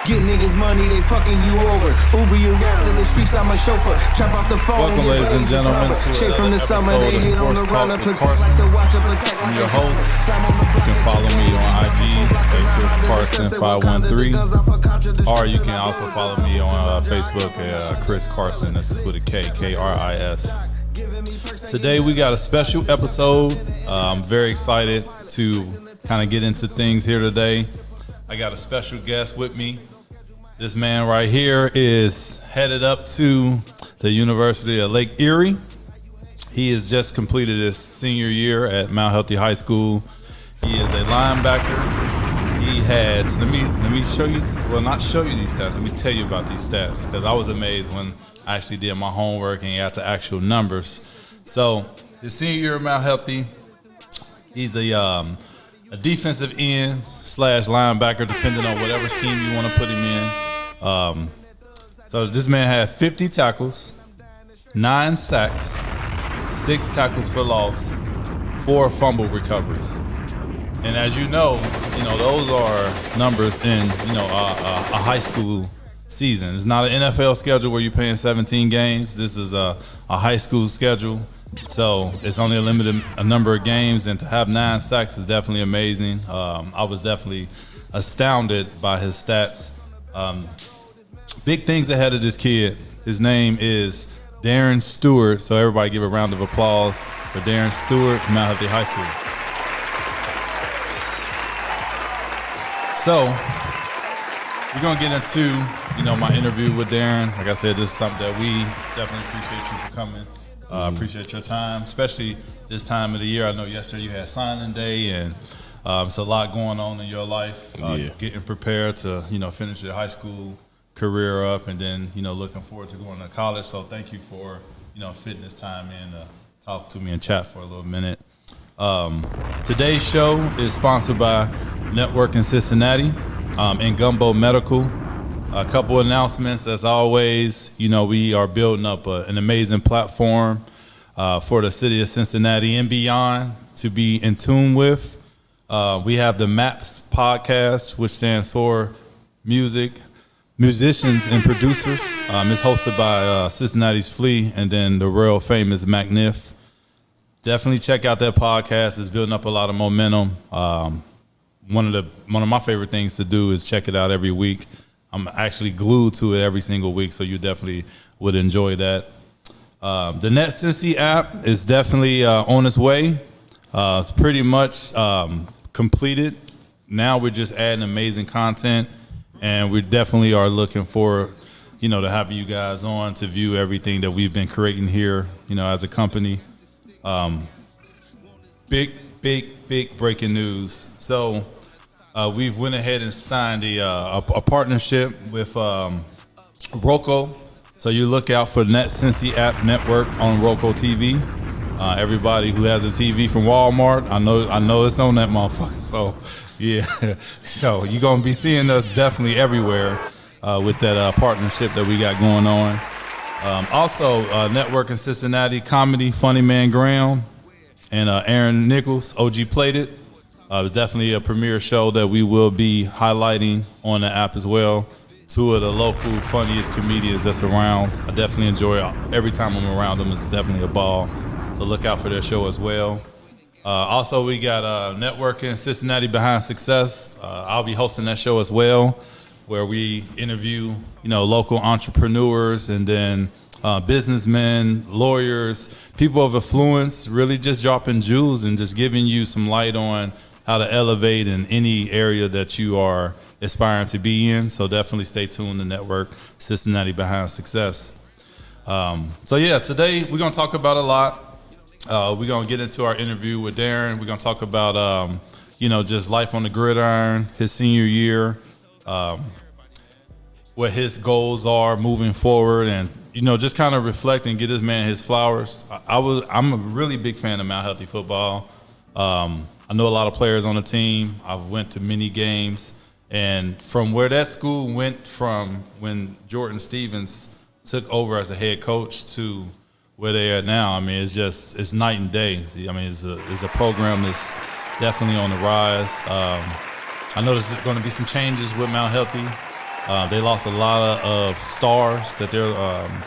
Get niggas money, they fucking you over. Uber you rap to the streets, I'm a chauffeur. Chop off the phone. Welcome, ladies and gentlemen, to Shade from the summer, another they hit on the Sports run Talk up, with protect like the watch up, attack I'm like your host. You can follow me on IG at ChrisCarson513, or you can also follow me on Facebook at Chris Carson. This is with a K, K-R-I-S. Today we got a special episode. I'm very excited to kind of get into things here today. I got a special guest with me. This man right here is headed up to the University of Lake Erie. He has just completed his senior year at Mount Healthy High School. He is a linebacker. He had, let me show you, well, not show you these stats. Let me tell you about these stats, because I was amazed when I actually did my homework and got the actual numbers. So his senior year at Mount Healthy, he's a defensive end / linebacker, depending on whatever scheme you want to put him in. So this man had 50 tackles, 9 sacks, 6 tackles for loss, 4 fumble recoveries. And as you know, those are numbers in, a high school season. It's not an NFL schedule where you're playing 17 games. This is a high school schedule. So it's only a limited number of games, and to have 9 sacks is definitely amazing. I was definitely astounded by his stats. Big things ahead of this kid. His name is Darren Steward. So everybody give a round of applause for Darren Steward from Mount Healthy High School. So we're going to get into, my interview with Darren. Like I said, this is something that we definitely appreciate you for coming. Appreciate your time, especially this time of the year. I know yesterday you had signing day, and it's a lot going on in your life. Getting prepared to, finish your high school career up, and then, looking forward to going to college. So thank you for, fitting this time in to talk to me and chat for a little minute. Today's show is sponsored by Network in Cincinnati and Gumbo Medical. A couple announcements, as always. We are building up an amazing platform for the city of Cincinnati and beyond to be in tune with. We have the MAPS podcast, which stands for Musicians and Producers. It's hosted by Cincinnati's Flea and then the real famous McNiff. Definitely check out that podcast. It's building up a lot of momentum. One of my favorite things to do is check it out every week. I'm actually glued to it every single week, so you definitely would enjoy that. The NetCincy app is definitely on its way. It's pretty much completed. Now we're just adding amazing content, and we definitely are looking forward, to having you guys on to view everything that we've been creating here, as a company. Big breaking news. So we've went ahead and signed a partnership with Roku. So you look out for NetCincy app network on Roku TV. Everybody who has a TV from Walmart, I know it's on that motherfucker. So yeah, so you're gonna be seeing us definitely everywhere with that partnership that we got going on. Also, Network in Cincinnati comedy, Funny Man Graham and Aaron Nichols, OG Played It. It's definitely a premiere show that we will be highlighting on the app as well. 2 of the local funniest comedians that's around. I definitely enjoy it. Every time I'm around them, it's definitely a ball. So look out for their show as well. Also, we got Network in Cincinnati Behind Success. I'll be hosting that show as well, where we interview, local entrepreneurs and then businessmen, lawyers, people of influence, really just dropping jewels and just giving you some light on how to elevate in any area that you are aspiring to be in. So definitely stay tuned to Network Cincinnati Behind Success. Today we're going to talk about a lot. We're going to get into our interview with Darren. We're going to talk about, just life on the gridiron, his senior year, what his goals are moving forward, and, just kind of reflect and get this man his flowers. I'm a really big fan of Mount Healthy football. I know a lot of players on the team. I've went to many games, and from where that school went from when Jordan Stevens took over as a head coach to where they are now, it's night and day. It's a program that's definitely on the rise. I know there's going to be some changes with Mount Healthy. They lost a lot of stars that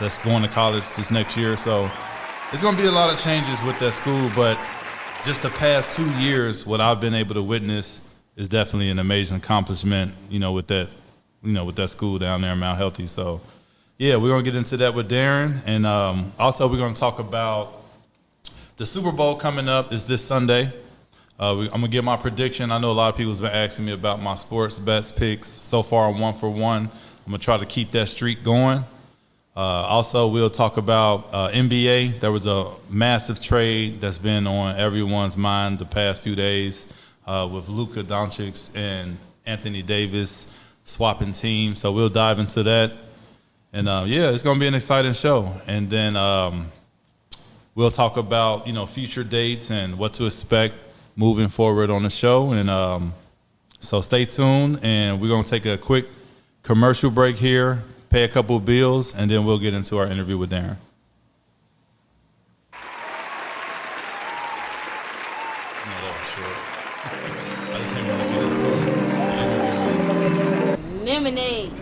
that's going to college this next year. So it's going to be a lot of changes with that school. But just the past 2 years, what I've been able to witness is definitely an amazing accomplishment, with that school down there in Mount Healthy. So, yeah, we're going to get into that with Darren. And also we're going to talk about the Super Bowl coming up is this Sunday. I'm going to give my prediction. I know a lot of people have been asking me about my sports bets picks. So far, I'm 1 for 1. I'm going to try to keep that streak going. Also, we'll talk about NBA. There was a massive trade that's been on everyone's mind the past few days with Luka Doncic and Anthony Davis swapping teams. So we'll dive into that. And, it's going to be an exciting show. And then we'll talk about, future dates and what to expect moving forward on the show. And so stay tuned. And we're going to take a quick commercial break here, pay a couple of bills, and then we'll get into our interview with Darren. Lemonade.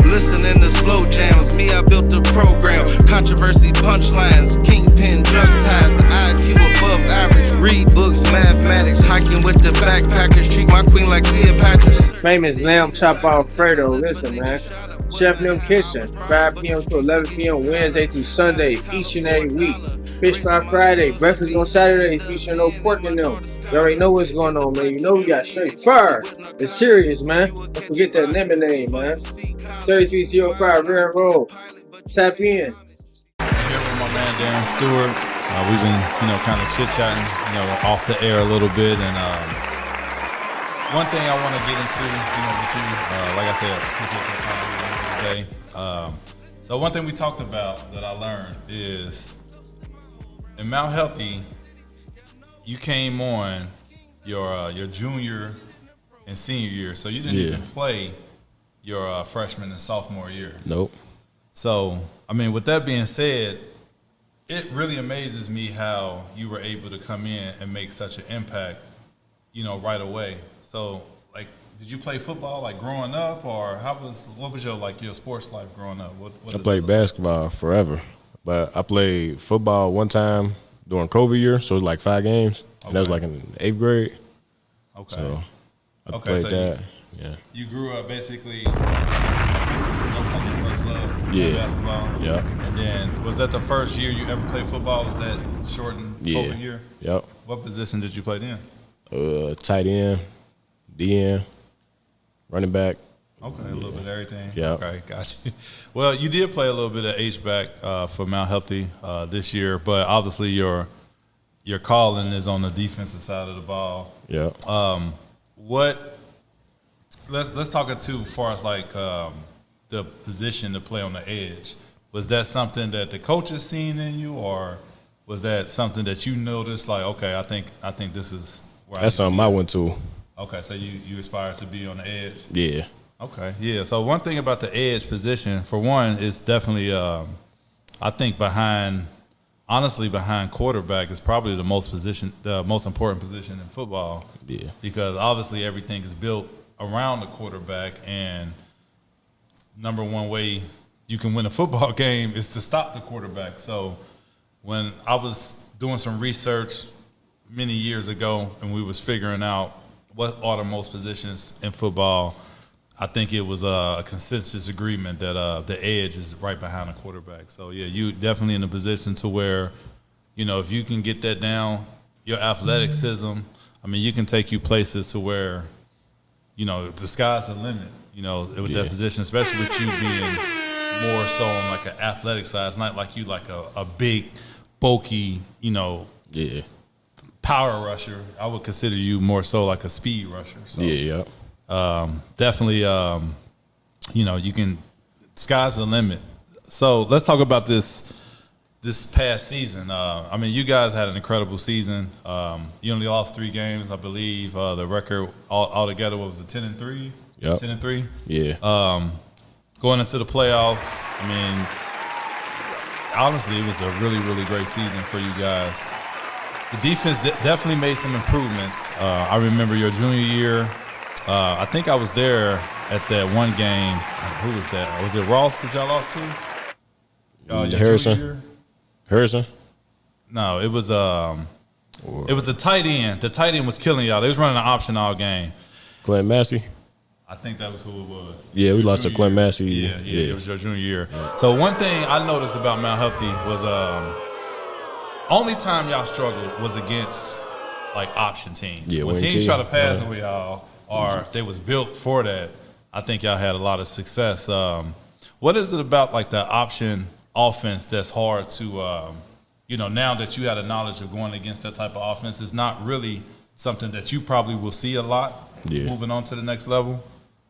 Listening to slow jams, me, I built a program. Controversy, punchlines, kingpin, drug ties, IQ above average. Read books, mathematics, hiking with the backpackers. Treat my queen like Cleopatra's. Famous lamb chop Alfredo. Listen, man. Chef Nim Kitchen, 5 p.m. to 11 p.m. Wednesday through Sunday, each and every week. Fish fry Friday, breakfast on Saturday, featuring no pork in them. You already know what's going on, man. You know we got straight fire. It's serious, man. Don't forget that lemonade, man. 3305 Rare Road. Tap in. Here with my man Darren Stewart. We've been, kind of chit-chatting, off the air a little bit. And one thing I want to get into, with you, like I said, appreciate the time today. So one thing we talked about that I learned is in Mount Healthy, you came on your junior and senior year, so you didn't even play your freshman and sophomore year. Nope. So, with that being said, it really amazes me how you were able to come in and make such an impact, right away. So, did you play football growing up, or what was your sports life growing up? What I played basketball forever, but I played football one time during COVID year, so it was 5 games, and that was in 8th grade. Okay. So I played that. You grew up basically. That was your first love. Basketball. Yeah. And then was that the first year you ever played football? Was that shortened COVID year? Yep. What position did you play then? Tight end, DN, running back. Okay, a little bit of everything. Yeah. Okay, got you. Well, you did play a little bit of H-back for Mount Healthy this year, but obviously your calling is on the defensive side of the ball. Yeah. Let's talk it too as far as the position to play on the edge. Was that something that the coaches seen in you, or was that something that you noticed? Okay, I think this is where that's something I went to. Okay, so you aspire to be on the edge. Yeah. Okay, yeah. So one thing about the edge position, for one, is definitely I think behind quarterback is probably the most important position in football. Yeah. Because obviously everything is built around the quarterback, and number one way you can win a football game is to stop the quarterback. So when I was doing some research many years ago and we was figuring out what are the most positions in football, I think it was a consensus agreement that the edge is right behind the quarterback. So, yeah, you definitely in a position to where, if you can get that down, your athleticism, you can take you places to where, the sky's the limit, with that position, especially with you being more so on an athletic side. It's not like you a big, bulky, power rusher. I would consider you more so like a speed rusher. So, definitely, you can, sky's the limit. So let's talk about this past season. You guys had an incredible season. You only lost 3 games, I believe. The record altogether was 10-3. Yep. 10-3. Yeah. Going into the playoffs, honestly, it was a really, really great season for you guys. The defense definitely made some improvements. I remember your junior year. I think I was there at that one game. Who was that? Was it Ross that y'all lost to? Harrison. Harrison? No, it was the tight end. The tight end was killing y'all. They was running an option all game. Clint Massey? I think that was who it was. Yeah, we lost to Clint Massey. Yeah, it was your junior year. So one thing I noticed about Mount Healthy was only time y'all struggled was against like option teams. Yeah, when teams try to pass with y'all or they was built for that, I think y'all had a lot of success. What is it about like the option offense that's hard to now that you had a knowledge of going against that type of offense, it's not really something that you probably will see a lot moving on to the next level.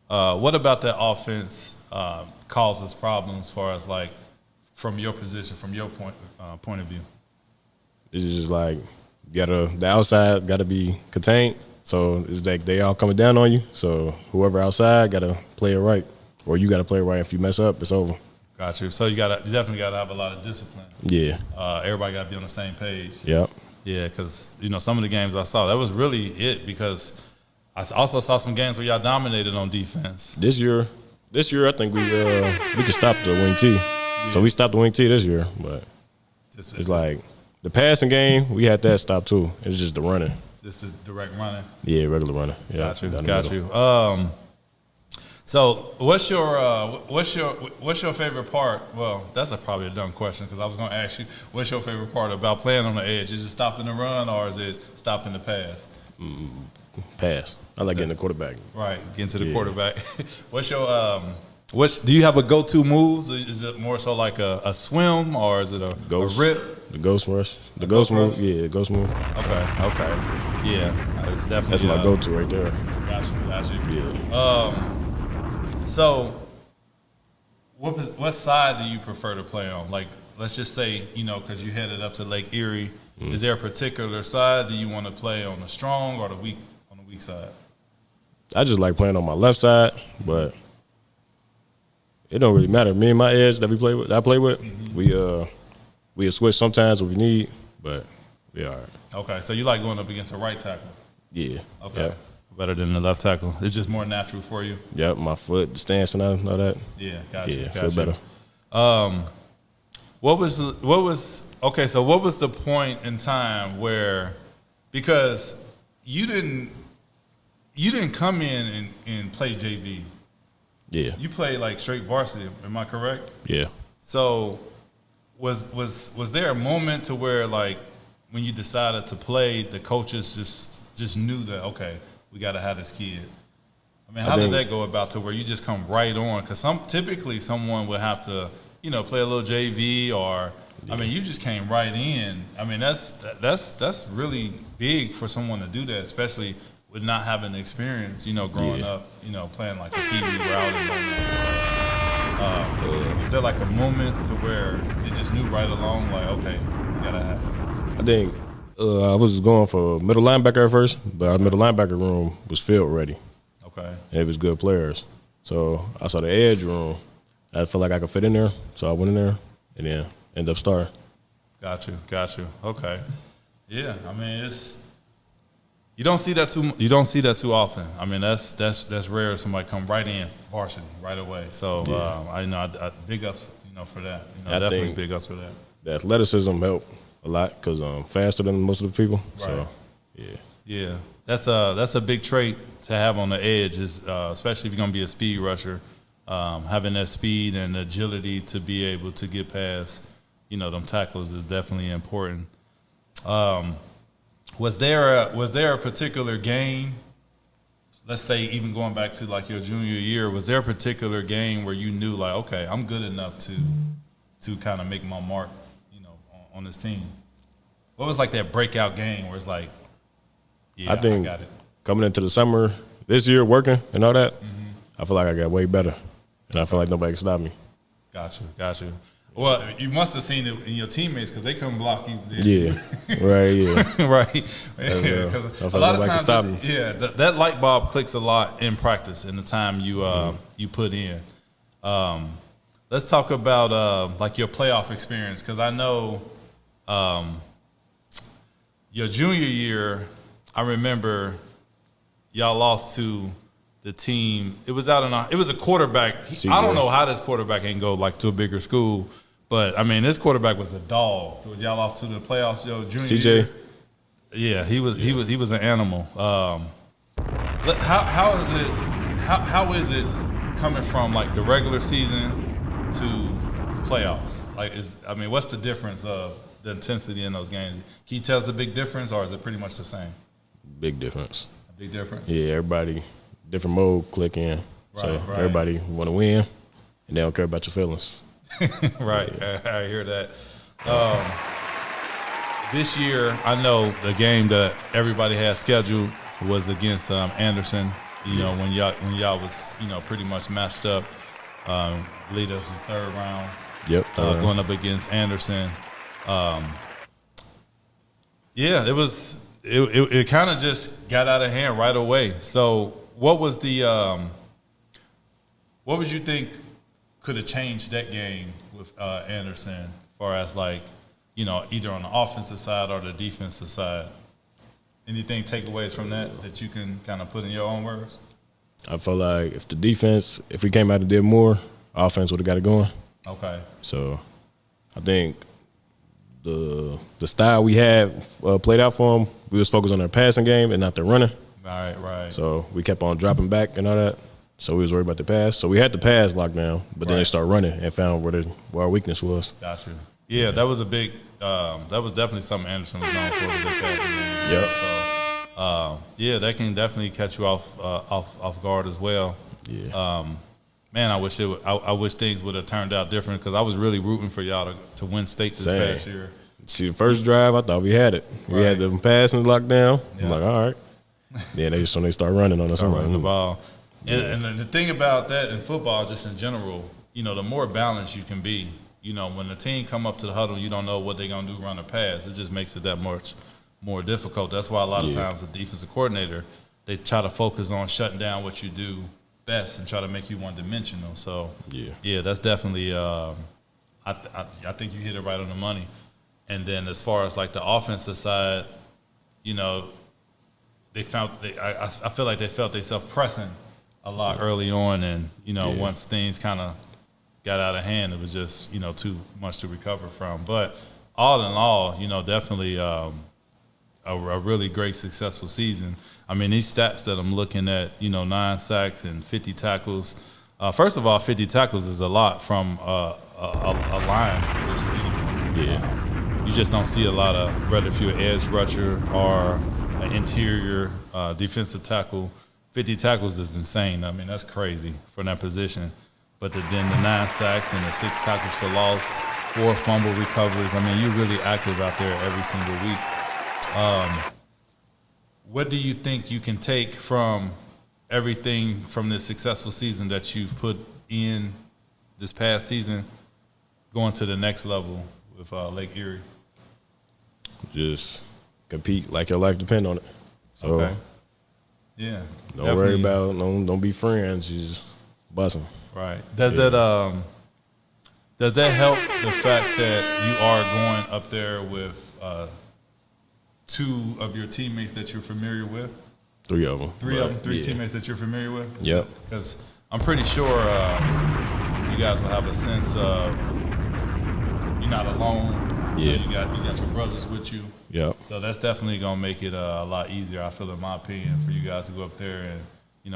What about that offense causes problems as far as like from your position, from your point of view? It's just like the outside got to be contained. So it's like they all coming down on you. So whoever outside got to play it right, or you got to play it right. If you mess up, it's over. Got you. So you definitely got to have a lot of discipline. Yeah. Everybody got to be on the same page. Yep. Yeah, because some of the games I saw, that was really it. Because I also saw some games where y'all dominated on defense. This year, I think we could stop the wing T. Yeah. So we stopped the wing T this year, but it's like the passing game we had that stop too. It's just the running. Just the direct running. Yeah, regular running. Yeah, got you. So what's your favorite part? Well, that's probably a dumb question because I was going to ask you, what's your favorite part about playing on the edge? Is it stopping the run or is it stopping the pass? Pass. I like getting the quarterback. Right, getting to the quarterback. What's your do you have a go-to moves? Is it more so like a swim or is it a rip? The ghost rush. The ghost move. Yeah, the ghost move. Okay. Yeah, it's definitely. That's my go-to right there. Got you. Yeah. So, what side do you prefer to play on? Like, let's just say, because you headed up to Lake Erie, is there a particular side? Do you want to play on the strong or the weak side? I just like playing on my left side, but it don't really matter. Me and my edge that I play with, we switch sometimes if we need, but we all right. Okay, so you like going up against a right tackle? Yeah. Okay. Yeah. Better than the left tackle. It's just more natural for you. Yep, my foot, the stance and all that. Yeah, gotcha. Yeah, feel better. What was the point in time where, because you didn't come in and play JV. Yeah. You played like straight varsity, am I correct? Yeah. So was there a moment to where like when you decided to play, the coaches just knew that, okay, we got to have this kid? I mean, how did that go about to where you just come right on? Because typically someone would have to, play a little JV or, I mean, you just came right in. I mean, that's really big for someone to do that, especially with not having the experience, growing up, playing like the Pee Wee route and all that. So, is there like a moment to where they just knew right along, like, okay, we got to have it? I think I was going for middle linebacker at first, but our middle linebacker room was filled already. Okay. And it was good players. So I saw the edge room. I felt like I could fit in there, so I went in there and then ended up starting. Got you. Okay. Yeah, I mean, you don't see that too often. I mean, that's rare if somebody come right in varsity right away. So I big ups, for that. Definitely big ups for that. The athleticism helped a lot because I'm faster than most of the people. Right. So yeah, that's a big trait to have on the edge, is especially if you're gonna be a speed rusher. Having that speed and agility to be able to get past, them tackles is definitely important. Was there a particular game, let's say even going back to like your junior year, was there a particular game where you knew like, okay, I'm good enough to kind of make my mark, on this team? What was like that breakout game where it's like, yeah, I got it. Coming into the summer this year, working and all that, I feel like I got way better, and I feel like nobody can stop me. Got you. Well, you must have seen it in your teammates because they couldn't block you. Yeah, right. Yeah, right. Because a lot of times, that light bulb clicks a lot in practice in the time you put in. let's talk about like your playoff experience, because I know your junior year, I remember y'all lost to the team. It was it was a quarterback. I don't know how this quarterback ain't go like to a bigger school, but I mean this quarterback was a dog. Y'all lost to the playoffs your junior year. Yeah, he was an animal. How is it coming from like the regular season to playoffs? Like, what's the difference of the intensity in those games? Can you tell us a big difference, or is it pretty much the same? Big difference. A big difference. Yeah, everybody different mode click in. Right. Everybody want to win, and they don't care about your feelings. Right, I hear that. This year, I know the game that everybody had scheduled was against Anderson. You know, when y'all was pretty much matched up. I believe it was the third round. Yep. Going up against Anderson. Yeah, it was. It kind of just got out of hand right away. So, what was the? What would you think could have changed that game with Anderson, as far as like, either on the offensive side or the defensive side? Anything takeaways from that you can kind of put in your own words? I feel like if we came out and did more, offense would have got it going. Okay. So, I think the style we had played out for them, we was focused on their passing game and not their running. Right. So we kept on dropping back and all that. So we was worried about the pass. So we had the pass locked down, but then they started running and found where our weakness was. Gotcha. Yeah, that was a big. That was definitely something Anderson was known for. Was their passing game. Yep. So yeah, that can definitely catch you off guard as well. Yeah. Man, I wish things would have turned out different, because I was really rooting for y'all to win state this past year. See, the first drive, I thought we had it. We had the passing locked down. Yeah. I'm like, all right. Then they start running on us. Running the ball. And the thing about that in football, just in general, the more balanced you can be. When the team come up to the huddle, you don't know what they're gonna do, run or pass. It just makes it that much more difficult. That's why a lot of times the defensive coordinator, they try to focus on shutting down what you do best and try to make you one-dimensional. So yeah, that's definitely. I think you hit it right on the money. And then as far as like the offensive side, they found I feel like they felt themselves pressing a lot early on, and once things kind of got out of hand, it was just too much to recover from. But all in all, definitely a really great successful season. I mean, these stats that I'm looking at, 9 sacks and 50 tackles. First of all, 50 tackles is a lot from a line position anymore. Yeah. You just don't see a lot of, whether if you're an edge rusher or an interior defensive tackle. 50 tackles is insane. I mean, that's crazy for that position. But then the 9 sacks and the 6 tackles for loss, 4 fumble recoveries. I mean, you're really active out there every single week. What do you think you can take from everything from this successful season that you've put in this past season, going to the next level with Lake Erie? Just compete like your life depend on it. So okay. Yeah. Don't worry about don't be friends. You just bust them. Right. Does that help the fact that you are going up there with 2 of your teammates that you're familiar with? 3 of them. 3 of them. 3 teammates that you're familiar with? Yep. Because I'm pretty sure you guys will have a sense of you're not alone. Yeah. You got your brothers with you. Yep. So that's definitely gonna make it a lot easier, I feel, in my opinion, for you guys to go up there and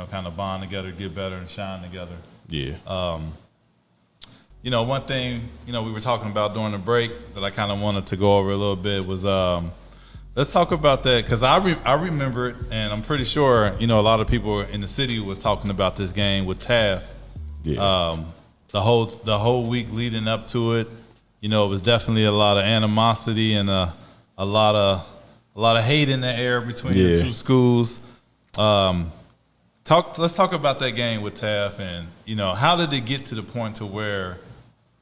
kind of bond together, get better, and shine together. Yeah. One thing we were talking about during the break that I kind of wanted to go over a little bit was let's talk about that, because I remember it, and I'm pretty sure a lot of people in the city was talking about this game with Taft. Yeah. The whole week leading up to it. It was definitely a lot of animosity and a lot of hate in the air between the 2 schools. Let's talk about that game with Taft, and how did it get to the point to where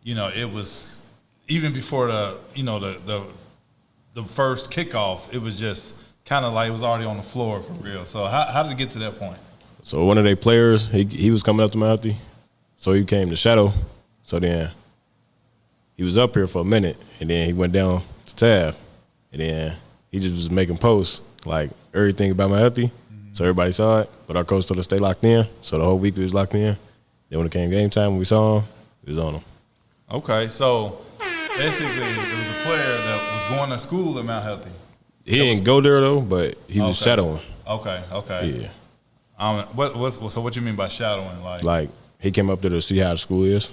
it was, even before the first kickoff, it was just kind of like it was already on the floor for real. So how did it get to that point? So one of their players, he was coming up to Mouthy, so he came to shadow. So then he was up here for a minute, and then he went down to Taft, and then he just was making posts, like everything about my healthy. So everybody saw it, but our coach told us to stay locked in. So the whole week we was locked in. Then when it came game time, when we saw him, it was on him. Okay, so basically it was a player that was going to school at Mount Healthy. He didn't go there though, but he was shadowing. Okay. Yeah. So what you mean by shadowing? Like he came up there to see how the school is.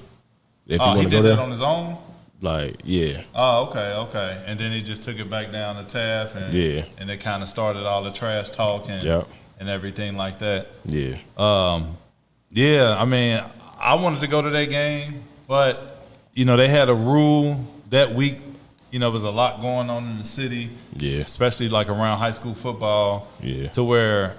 If he want to did go that there, on his own? like yeah. Oh, okay. And then he just took it back down to Taft, and and they kind of started all the trash talk and everything like that. Yeah. Yeah, I mean, I wanted to go to that game, but they had a rule that week. There was a lot going on in the city, especially like around high school football, to where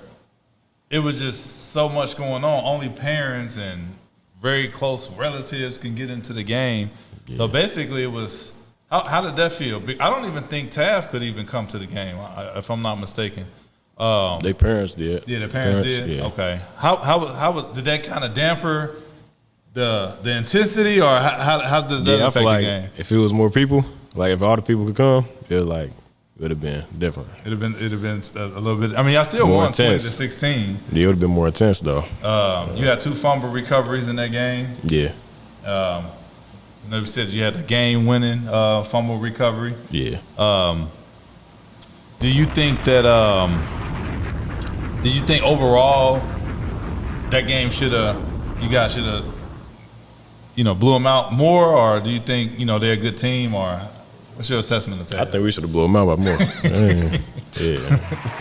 it was just so much going on. Only parents and very close relatives can get into the game. Yeah. So basically, it was how did that feel? I don't even think Taft could even come to the game, if I'm not mistaken. Their parents did. Yeah, their parents did. Yeah. Okay. How did that kind of damper the intensity, or how did that affect the game? If it was more people, like if all the people could come, it would have been different. It'd have been a little bit. I mean, I still won 20-16. Yeah, it would have been more intense though. You had 2 fumble recoveries in that game. Yeah. You said you had the game-winning fumble recovery. Yeah. Do you think that? Did you think overall that game you guys should have, blew them out more, or do you think they're a good team, or what's your assessment of that? I think we should have blew them out by more.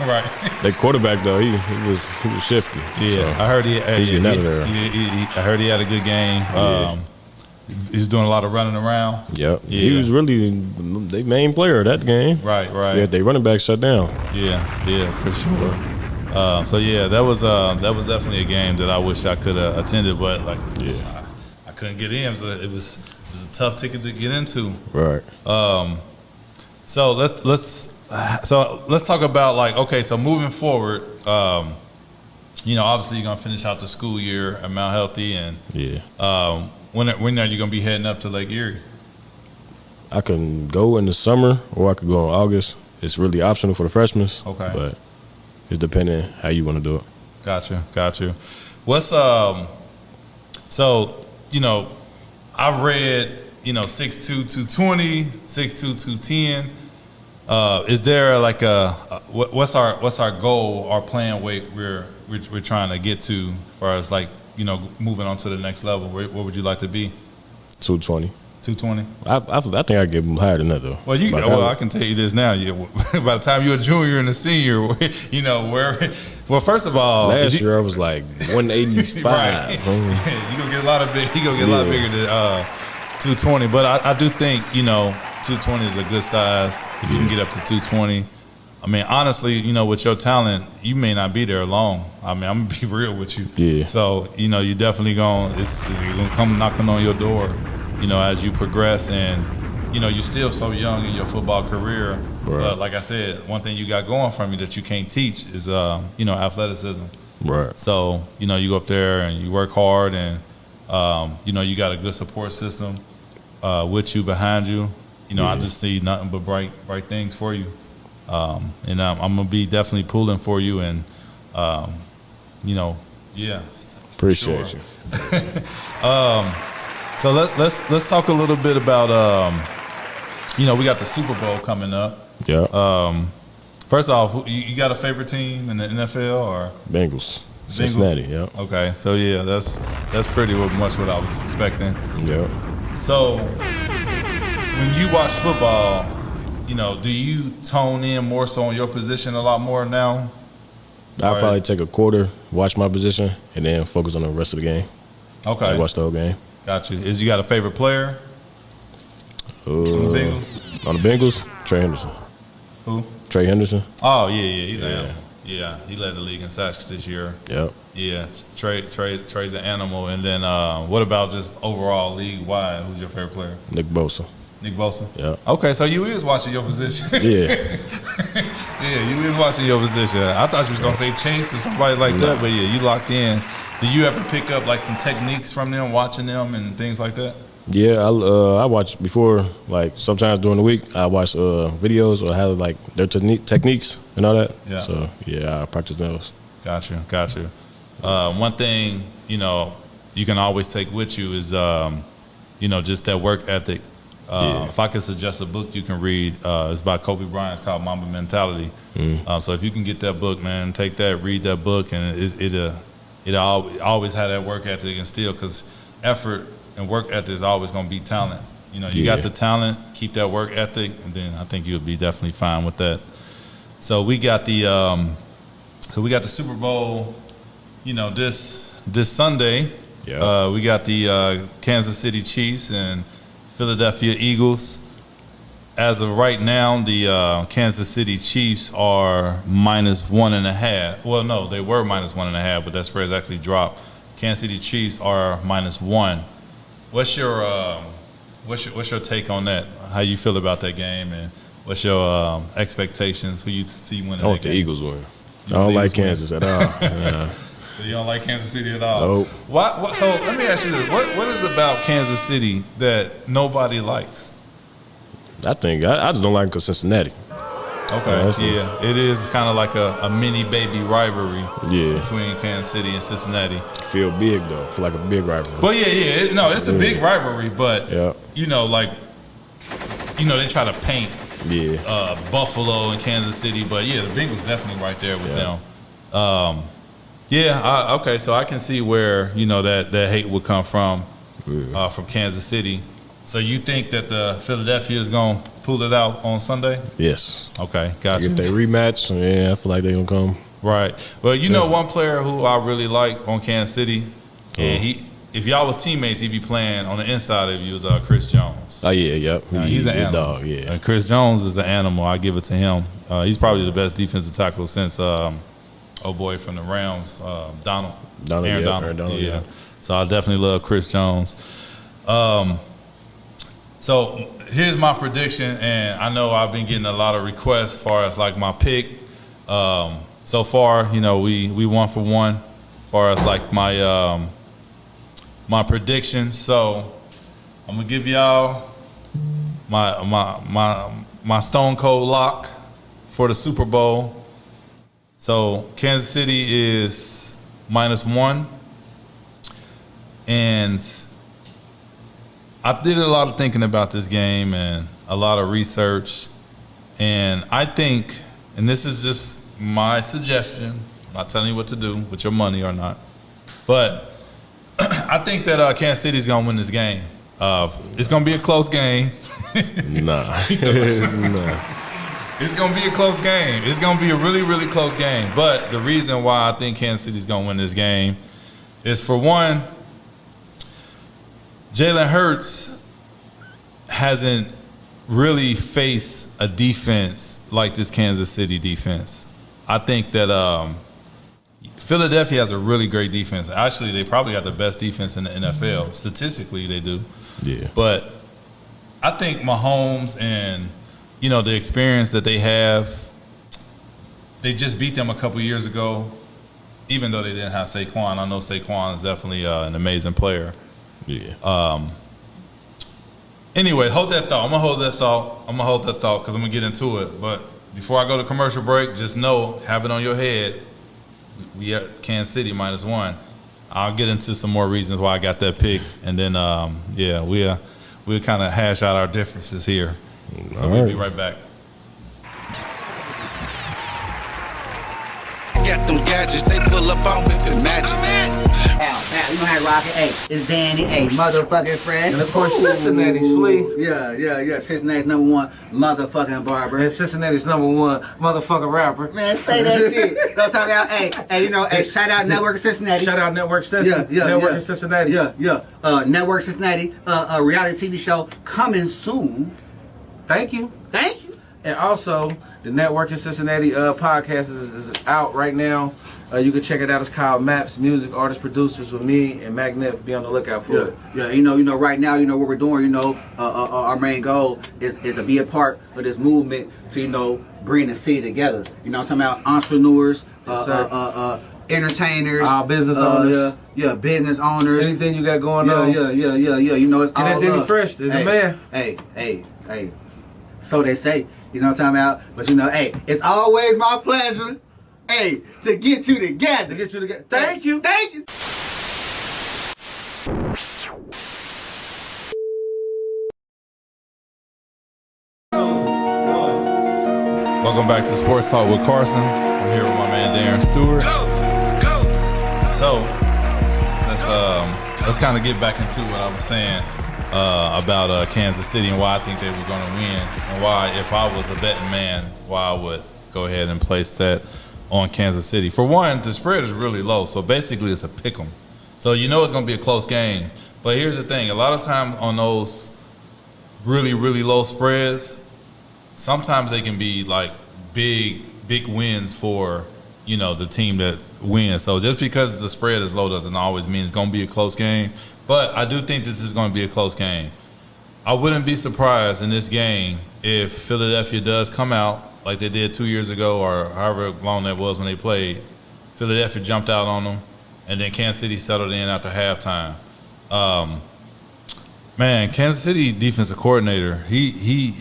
Right. That quarterback though, he was shifty. Yeah, so I heard he I heard he had a good game. He's doing a lot of running around. Yep. Yeah. He was really the main player of that game. Right. Yeah, they running back shut down. Yeah, for sure. That was definitely a game that I wish I could have attended, but I couldn't get in. It was a tough ticket to get into. Right. So let's talk about so moving forward. Obviously you're gonna finish out the school year at Mount Healthy, and when are you gonna be heading up to Lake Erie? I can go in the summer, or I could go in August. It's really optional for the freshmen. Okay. But it's depending how you want to do it. Gotcha. What's I've read 6'2", 220, 6'2", 210. Is there like what's our goal, our plan weight we're trying to get to, as far as moving on to the next level? Where would you like to be? 220. 220. I think I get higher than that though. Well, I can tell you this now. By the time you're a junior and a senior, Well, first of all, last year I was like 185. Right. You gonna get a lot of big. You gonna get a lot bigger than 220. But I do think 220 is a good size if you can get up to 220. I mean, honestly, with your talent, you may not be there long. I mean, I'm gonna be real with you. Yeah. So you definitely it's gonna come knocking on your door. As you progress, and you're still so young in your football career. Right. But like I said, one thing you got going from you that you can't teach is athleticism. Right. So you go up there and you work hard, and you got a good support system with you, behind you. I just see nothing but bright things for you, and I'm gonna be definitely pulling for you, and appreciate you. So let's talk a little bit about we got the Super Bowl coming up. Yeah. First off, you got a favorite team in the NFL, or Bengals? Cincinnati. Yeah. Okay, so that's pretty much what I was expecting. Yeah. So when you watch football, do you tone in more so on your position a lot more now? I'll probably take a quarter, watch my position, and then focus on the rest of the game. Okay. Watch the whole game. Got you. You got a favorite player? On the Bengals? On the Bengals, Trey Henderson. Who? Trey Henderson. Oh, yeah. He's an animal. Yeah, he led the league in sacks this year. Yep. Yeah, Trey's an animal. And then what about just overall league-wide? Who's your favorite player? Nick Bosa. Nick Bosa? Yeah. Okay, so you is watching your position. Yeah. Yeah, you is watching your position. I thought you was going to say Chase or somebody like that, but yeah, you locked in. Do you ever pick up some techniques from them, watching them and things like that? Yeah, I watch before, like sometimes during the week, I watch videos or how like their techniques and all that. Yeah. So yeah, I practice those. Got you. One thing, you know, you can always take with you is, you know, just that work ethic. If I could suggest a book you can read, it's by Kobe Bryant. It's called Mamba Mentality. So if you can get that book, man, take that, read that book, and it always had that work ethic and still, because effort and work ethic is always going to beat talent. You know, you got the talent, keep that work ethic, and then I think you'll be definitely fine with that. So we got the Super Bowl, you know, this Sunday. Yeah. We got the Kansas City Chiefs and Philadelphia Eagles. As of right now, the Kansas City Chiefs are -1.5. Well, no, they were -1.5, but that spread's actually dropped. Kansas City Chiefs are -1. What's your take on that? How you feel about that game, and what's your expectations? Who you see winning? I want the Eagles win. I don't like Kansas at all. So you don't like Kansas City at all? Nope. What? So let me ask you this: What is about Kansas City that nobody likes? I think I just don't like them because Cincinnati. Okay, yeah, it is kind of like a mini baby rivalry between Kansas City and Cincinnati. Feel big though. Feel like a big rivalry. But it's a big rivalry. But you know, like, you know, they try to paint Buffalo and Kansas City, but the Bengals definitely right there with them. Okay, so I can see where, you know, that hate would come from Kansas City. So you think that the Philadelphia is gonna pull it out on Sunday? Yes. Okay, gotcha. If they rematch, I feel like they're gonna come. Right. Well, you know, one player who I really like on Kansas City, and if y'all was teammates, he'd be playing on the inside of you, is Chris Jones. Oh yeah, yep. He's an animal. Dog, yeah. And Chris Jones is an animal. I give it to him. He's probably the best defensive tackle since boy from the Rams, Aaron Donald. Yeah. So I definitely love Chris Jones. So here's my prediction, and I know I've been getting a lot of requests as far as like my pick. So far, you know, we 1 for 1 as far as like my prediction. So I'm gonna give y'all my stone cold lock for the Super Bowl. So Kansas City is -1, and I did a lot of thinking about this game and a lot of research, and I think, and this is just my suggestion, I'm not telling you what to do with your money or not, but I think that Kansas City is going to win this game. It's going to be a close game. Nah. It's going to be a close game. It's going to be a really, really close game. But the reason why I think Kansas City is going to win this game is, for one, Jalen Hurts hasn't really faced a defense like this Kansas City defense. I think that Philadelphia has a really great defense. Actually, they probably got the best defense in the NFL. Statistically, they do. Yeah. But I think Mahomes and, you know, the experience that they have, they just beat them a couple years ago, even though they didn't have Saquon. I know Saquon is definitely an amazing player. Yeah. Anyway, hold that thought. I'm gonna hold that thought because I'm gonna get into it. But before I go to commercial break, just know, have it on your head. We at Kansas City -1. I'll get into some more reasons why I got that pick, and then we'll kind of hash out our differences here. So we'll be right back. Got them gadgets, they pull up on with the magic. You know how to rock it. Hey, it's Danny. Hey, motherfucking fresh. And of course, Cincinnati's Flea. Yeah. Cincinnati's #1 motherfucking barber. And Cincinnati's #1 motherfucking rapper. Man, say that shit. Don't talk about, hey, shout out Network of Cincinnati. Shout out Network Cincinnati. Network of Cincinnati. Network Cincinnati, a reality TV show coming soon. Thank you. And also, the Network in Cincinnati podcast is out right now. You can check it out. It's called Maps, Music, Artists, Producers with me and Magnif. Be on the lookout for it. Yeah, you know, right now, you know what we're doing. You know, our main goal is to be a part of this movement to, you know, bring the city together. You know what I'm talking about? Entrepreneurs, entertainers, business owners. Business owners. Anything you got going on. Yeah. You know, it's Get all that Denny love. Fresh, the man. Hey. So they say, you know what I'm talking about? But you know, hey, it's always my pleasure, hey, to get you together. Thank you. Welcome back to Sports Talk with Carson. I'm here with my man Darren Stewart. So let's kind of get back into what I was saying about Kansas City and why I think they were going to win, and why, if I was a betting man, why I would go ahead and place that on Kansas City. For one, the spread is really low, so basically it's a pick 'em. So you know it's going to be a close game. But here's the thing: a lot of times on those really, really low spreads, sometimes they can be like big wins for, you know, the team that wins. So just because the spread is low doesn't always mean it's going to be a close game. But I do think this is going to be a close game. I wouldn't be surprised in this game if Philadelphia does come out like they did 2 years ago, or however long that was when they played. Philadelphia jumped out on them, and then Kansas City settled in after halftime. Man, Kansas City defensive coordinator, he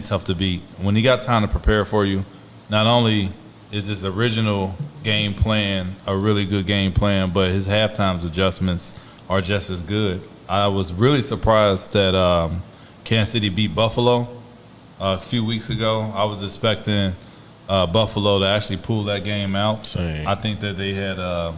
tough to beat. When he got time to prepare for you, not only is his original game plan a really good game plan, but his halftime adjustments are just as good. I was really surprised that Kansas City beat Buffalo a few weeks ago. I was expecting Buffalo to actually pull that game out. Same. I think that they had, I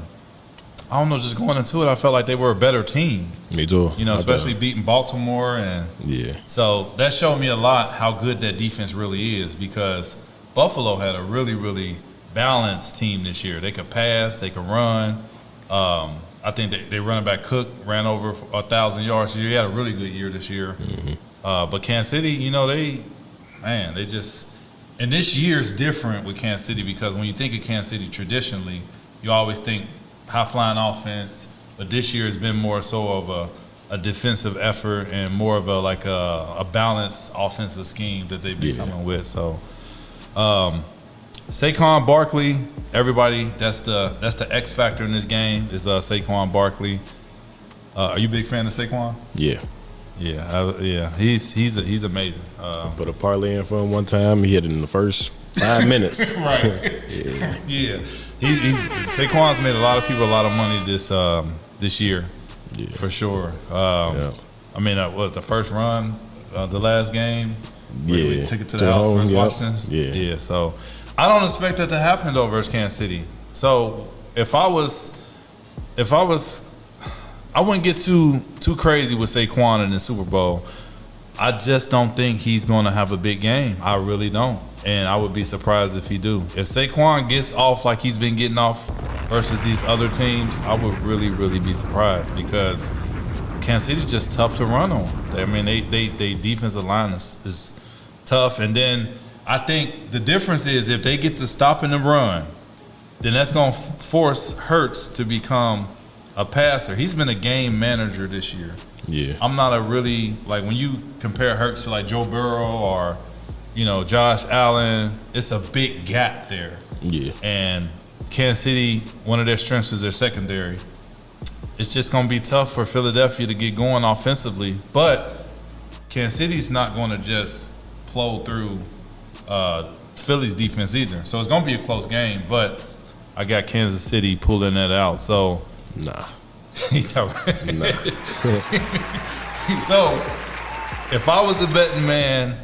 don't know, just going into it, I felt like they were a better team. Me too. You know, especially beating Baltimore. And yeah. So that showed me a lot how good that defense really is, because Buffalo had a really, really balanced team this year. They could pass, they could run. I think they running back Cook ran over 1,000 yards. He had a really good year this year. Mm-hmm. But Kansas City, you know, they just – and this year's different with Kansas City, because when you think of Kansas City traditionally, you always think high-flying offense. But this year has been more so of a defensive effort and more of a balanced offensive scheme that they've been coming with. So Saquon Barkley, everybody, that's the X factor in this game is Saquon Barkley. Are you a big fan of Saquon? Yeah. Yeah, he's amazing. Put a parlay in for him one time. He hit it in the first 5 minutes. Right. Yeah. Saquon's made a lot of people a lot of money this year, for sure. I mean, was the first run, the last game? We took it to the house versus Washington. Yeah. So I don't expect that to happen though versus Kansas City. So if I wouldn't get too crazy with Saquon in the Super Bowl. I just don't think he's going to have a big game. I really don't. And I would be surprised if he do. If Saquon gets off like he's been getting off versus these other teams, I would really, really be surprised, because Kansas City's just tough to run on. I mean, they defensive line is tough. And then I think the difference is if they get to stopping the run, then that's going to force Hurts to become a passer. He's been a game manager this year. Yeah. I'm not a really, like, when you compare Hurts to like Joe Burrow or, you know, Josh Allen, it's a big gap there. Yeah. And Kansas City, one of their strengths is their secondary. It's just going to be tough for Philadelphia to get going offensively. But Kansas City's not going to just plow through Philly's defense either. So it's going to be a close game. But I got Kansas City pulling that out. So nah. He's all right. Nah. So if I was a betting man,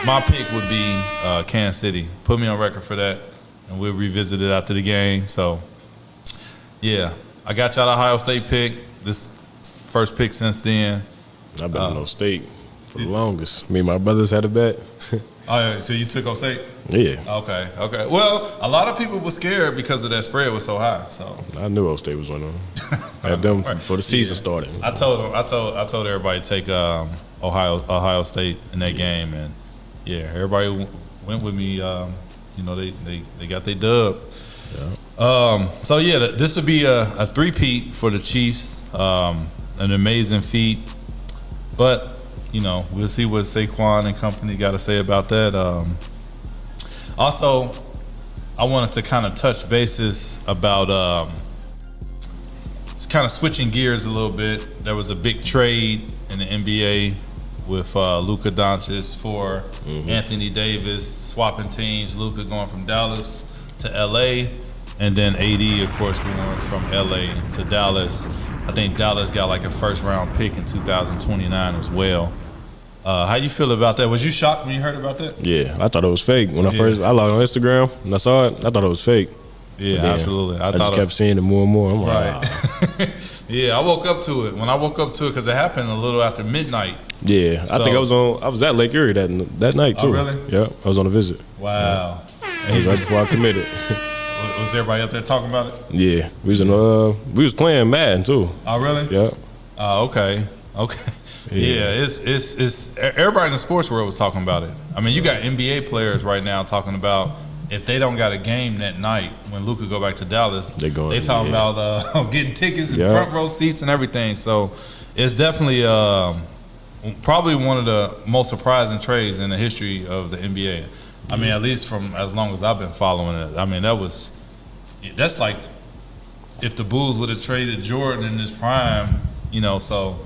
my pick would be Kansas City. Put me on record for that, and we'll revisit it after the game. So, yeah, I got y'all the Ohio State pick. This first pick since then. I've been Ohio State for the longest. Me and my brothers had a bet. Oh, yeah, so you took Ohio State? Yeah. Okay. Well, a lot of people were scared because of that spread was so high. So I knew Ohio State was winning. I had them before the season started. I told everybody to take Ohio State in that game, and yeah, everybody went with me. You know, they got their dub. Yeah. So yeah, this would be a three-peat for the Chiefs. An amazing feat, but you know, we'll see what Saquon and company got to say about that. Also, I wanted to kind of touch bases about it's kind of switching gears a little bit. There was a big trade in the NBA with Luka Doncic for Anthony Davis, swapping teams. Luka going from Dallas to LA, and then AD, of course, going from LA to Dallas. I think Dallas got like a first round pick in 2029 as well. How you feel about that? Was you shocked when you heard about that? Yeah, I thought it was fake. When I logged on Instagram and I saw it, I thought it was fake. Yeah, absolutely. I just kept seeing it more and more. I'm like, right. Yeah, I woke up to it. When I woke up to it, because it happened a little after midnight. Yeah, I think I was at Lake Erie that night too. Oh, really? Yeah, I was on a visit. Wow. It was right before I committed. Was everybody up there talking about it? Yeah, we was playing Madden too. Oh, really? Yeah. Okay. Yeah, it's everybody in the sports world was talking about it. I mean, you got NBA players right now talking about if they don't got a game that night when Luka go back to Dallas, they talking about getting tickets and front row seats and everything. So it's definitely probably one of the most surprising trades in the history of the NBA. I mean, at least from as long as I've been following it. I mean, that's like if the Bulls would have traded Jordan in his prime, you know. So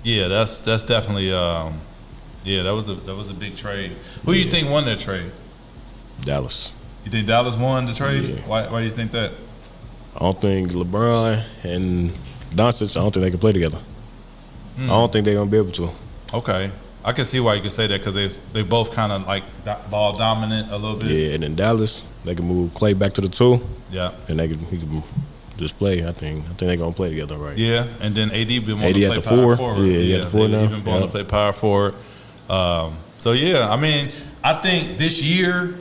yeah, that's definitely that was a big trade. Who do you think won that trade? Dallas. You think Dallas won the trade? Yeah. Why do you think that? I don't think LeBron and Doncic, I don't think they can play together. I don't think they're gonna be able to. Okay, I can see why you can say that because they both kind of like ball dominant a little bit. Yeah, and in Dallas, they can move Clay back to the 2. Yeah, and he can just play. I think they're gonna play together, right? Yeah, and then AD been wanting to play at the power 4. forward. Yeah, at the 4 now. He's been wanting to play power forward. So yeah, I mean, I think this year,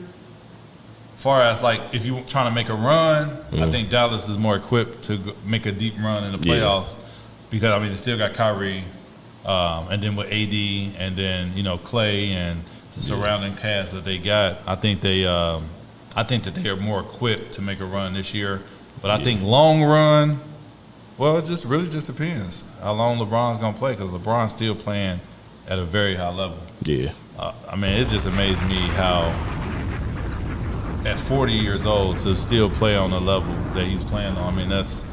far as like if you're trying to make a run, I think Dallas is more equipped to make a deep run in the playoffs because I mean they still got Kyrie, and then with AD, and then Clay and the surrounding cast that they got. I think that they are more equipped to make a run this year. But I think long run, well, it just really just depends how long LeBron's gonna play because LeBron's still playing at a very high level. Yeah. I mean, it just amazed me how at 40 years old to still play on the level that he's playing on. I mean, that's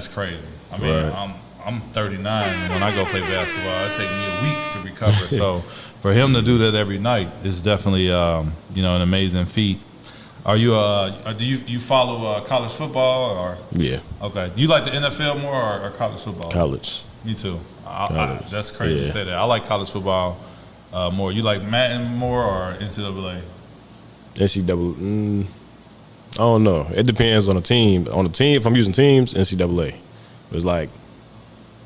crazy. I mean, right. I'm 39, and when I go play basketball, it takes me a week to recover. So for him to do that every night is definitely an amazing feat. Are you do you follow college football or? Yeah. Okay. Do you like the NFL more or college football? College. Me too. That's crazy to Yeah. say that. I like college football more. You like Madden more or NCAA? NCAA. I don't know. It depends on the team. On the team, if I'm using teams, NCAA. It's like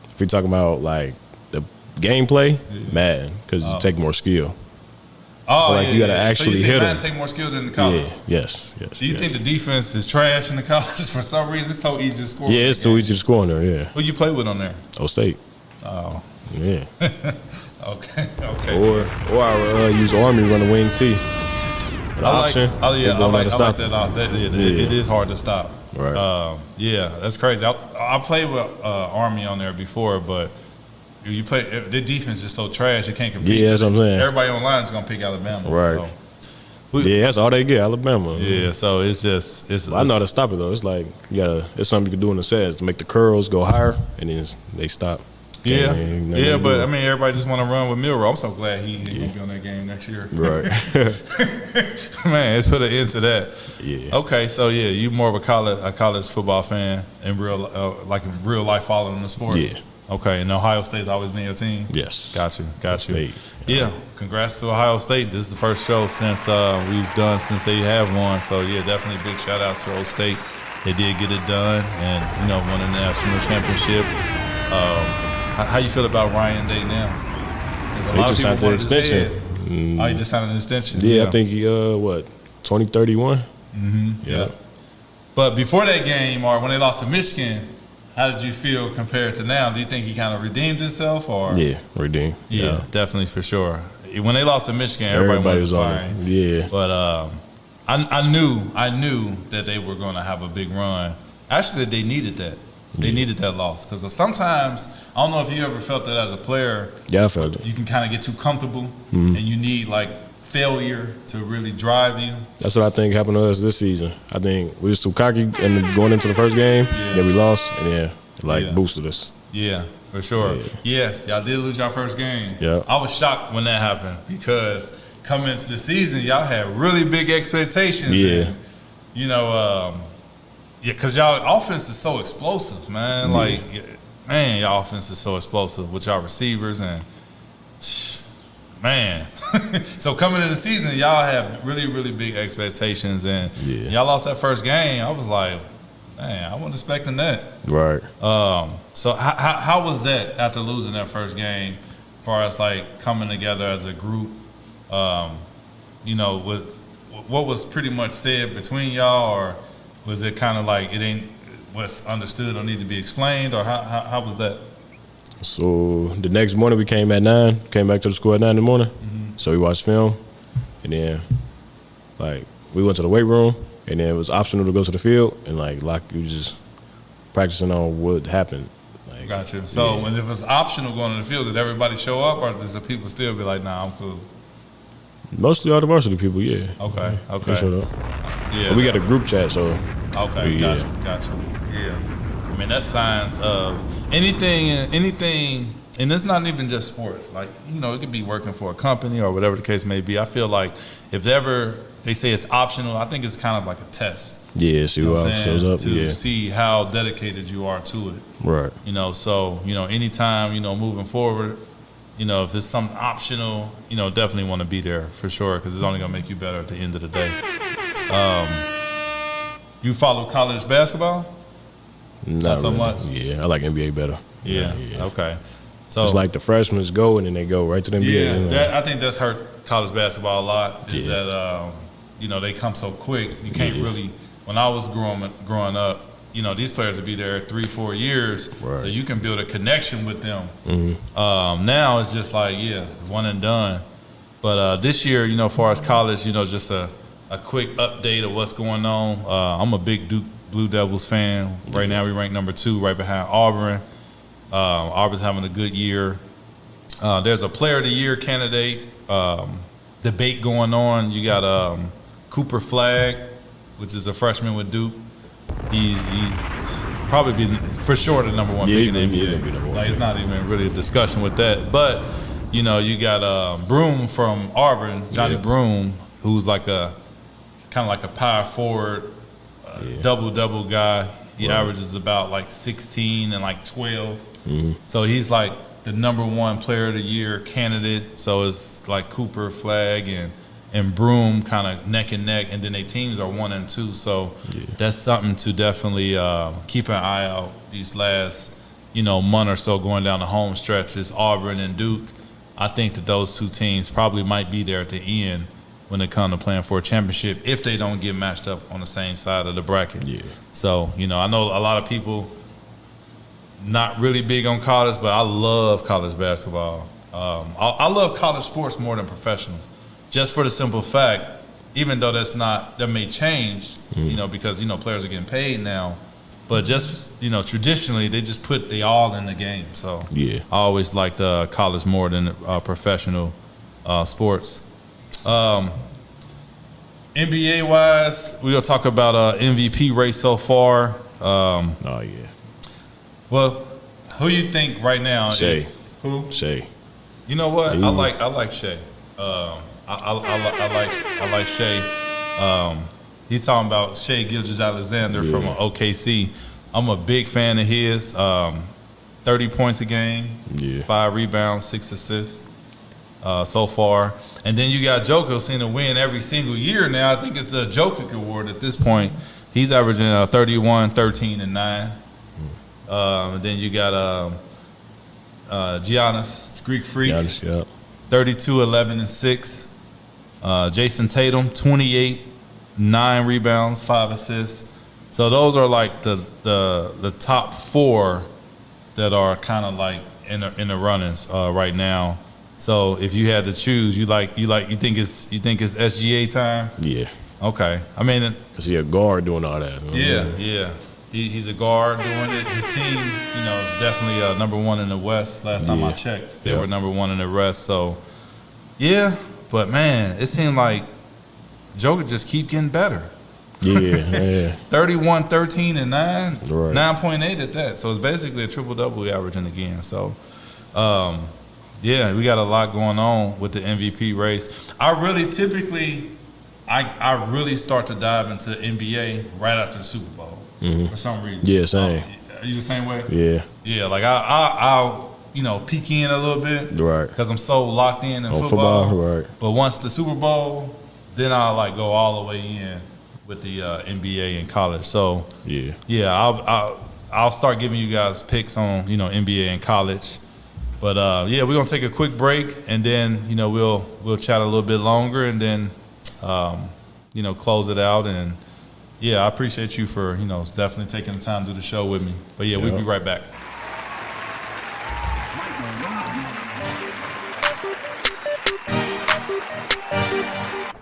if you're talking about like the gameplay, Madden, because you take more skill. Oh, like you gotta actually so you hit think them. Madden take more skill than the college? Yeah. Yes. Do you think the defense is trash in the college for some reason? It's so easy to score. Yeah, it's too easy to score in there. Yeah. Who you play with on there? State. Oh. Yeah. Okay. Or I use Army run a wing T. I like that. It is hard to stop. Right. That's crazy. I played with Army on there before, but you play their defense is so trash you can't compete. Yeah, that's what I'm saying. Everybody online is gonna pick Alabama. Right. So. That's all they get, Alabama. Yeah, so it's I know how to stop it though. It's like it's something you can do in the sets to make the curls go higher, and then they stop. Yeah, but I mean, everybody just want to run with Milroe. I'm so glad he ain't gonna be on that game next year. Right. Man, let's put an end to that. Yeah. Okay, so you more of a college football fan in like in real life following the sport. Yeah. Okay, and Ohio State's always been your team. Yes. Got you. State. Yeah, congrats to Ohio State. This is the first show since we've done since they have won. So definitely big shout outs to Ohio State. They did get it done and won a national championship. How you feel about Ryan Day now? He just signed the extension. Oh, he just signed an extension. Yeah, I think he 2031. Mm-hmm. Yeah. But before that game, or when they lost to Michigan, how did you feel compared to now? Do you think he kind of redeemed himself, or? Yeah, redeemed. Yeah, definitely for sure. When they lost to Michigan, everybody was on fine. it. Yeah. But I knew that they were going to have a big run. Actually, they needed that. They needed that loss because sometimes I don't know if you ever felt that as a player. Yeah, I felt it. You can kind of get too comfortable, and you need like failure to really drive you? That's what I think happened to us this season. I think we was too cocky and going into the first game, then we lost, and then boosted us. Yeah, for sure. Yeah, y'all did lose your first game. Yeah. I was shocked when that happened because coming into the season, y'all had really big expectations. Yeah. And, you know, because y'all offense is so explosive, man. Like, man, y'all offense is so explosive with y'all receivers and, man. So coming into the season, y'all had really, really big expectations, and y'all lost that first game. I was like, man, I wasn't expecting that. Right. So how was that after losing that first game, as far as like coming together as a group? You know, what was pretty much said between y'all, or was it kind of like it ain't what's understood or need to be explained, or how was that? So the next morning we came back to the school at 9 in the morning. So we watched film, and then like we went to the weight room, and then it was optional to go to the field, and like you just practicing on what happened. Like, Gotcha. So when if it's optional going to the field, did everybody show up, or does the people still be like, nah, I'm cool? Mostly all the varsity people, yeah. Okay. They showed up. Yeah. But we got a group chat, so. Okay, gotcha. Yeah. I mean, that's signs of anything, and it's not even just sports. Like, you know, it could be working for a company or whatever the case may be. I feel like if ever they say it's optional, I think it's kind of like a test. Yeah, see who else shows up. To see how dedicated you are to it. Right. You know, so, you know, anytime, you know, moving forward, you know, if it's something optional, you know, definitely want to be there for sure, because it's only going to make you better at the end of the day. You follow college basketball? Not so really. much? Yeah, I like NBA better. Yeah. Okay. So it's like the freshmen go and then they go right to the NBA. Yeah, I think that's hurt college basketball a lot. Is that you know, they come so quick. You can't really. When I was growing up, you know, these players would be there 3-4 years, so you can build a connection with them. Now it's just like one and done. But this year, you know, as far as college, you know, just a quick update of what's going on. I'm a big Duke Blue Devils fan. Right now we rank number 2, right behind Auburn. Auburn's having a good year. There's a Player of the Year candidate debate going on. You got Cooper Flagg, which is a freshman with Duke. He's probably been for sure the number 1 pick in the NBA. Like, it's not even really a discussion with that. But you know, you got Broom from Auburn, Johnny Broom, who's like a kind of like a power forward, double guy. He averages about like 16 and like 12. So he's like the number 1 Player of the Year candidate. So it's like Cooper, Flagg, and Broom kind of neck and neck, and then their teams are 1 and 2. So that's something to definitely keep an eye out these last, you know, month or so going down the home stretch. Is Auburn and Duke. I think that those 2 teams probably might be there at the end when it comes to playing for a championship if they don't get matched up on the same side of the bracket. So, you know, I know a lot of people not really big on college, but I love college basketball. I love college sports more than professionals, just for the simple fact, even though that may change, you know, because, you know, players are getting paid now, but just, you know, traditionally they just put they all in the game. So I always liked college more than professional sports. NBA wise, we're gonna talk about MVP race so far. Well, who you think right now? Shea. Who? Shea. You know what? I like Shea. I like Shea. He's talking about Shea Gilgeous-Alexander from OKC. I'm a big fan of his. 30 points a game, 5 rebounds, 6 assists so far. And then you got Joker, who's seen to win every single year now. I think it's the Joker Award at this point. He's averaging 31, 13, and 9. And then you got Giannis, Greek Freak, 32, 11, and 6. Jason Tatum, 28, 9 rebounds, 5 assists. So those are like the top 4 that are kind of like in the runnings right now. So if you had to choose, you think it's SGA time? Yeah. Okay. I mean, because he's a guard doing all that. Yeah. He's a guard doing it. His team, you know, is definitely number 1 in the West. Last time I checked, they were number 1 in the West. So, yeah, But man, it seemed like Joker just keep getting better. Yeah. 31, 13, and 9. Right. 9.8 at that. So it's basically a triple-double averaging again. So, yeah, we got a lot going on with the MVP race. I really start to dive into NBA right after the Super Bowl for some reason. Yeah, same. Are you the same way? Yeah. Yeah, like I'll peek in a little bit. Right. Because I'm so locked in On football. right. But once the Super Bowl, then I'll like go all the way in with the NBA in college. So yeah, I'll start giving you guys picks on NBA and college. But yeah, we're gonna take a quick break and then we'll chat a little bit longer and then close it out. And yeah, I appreciate you for definitely taking the time to do the show with me. But yeah, we'll be right back.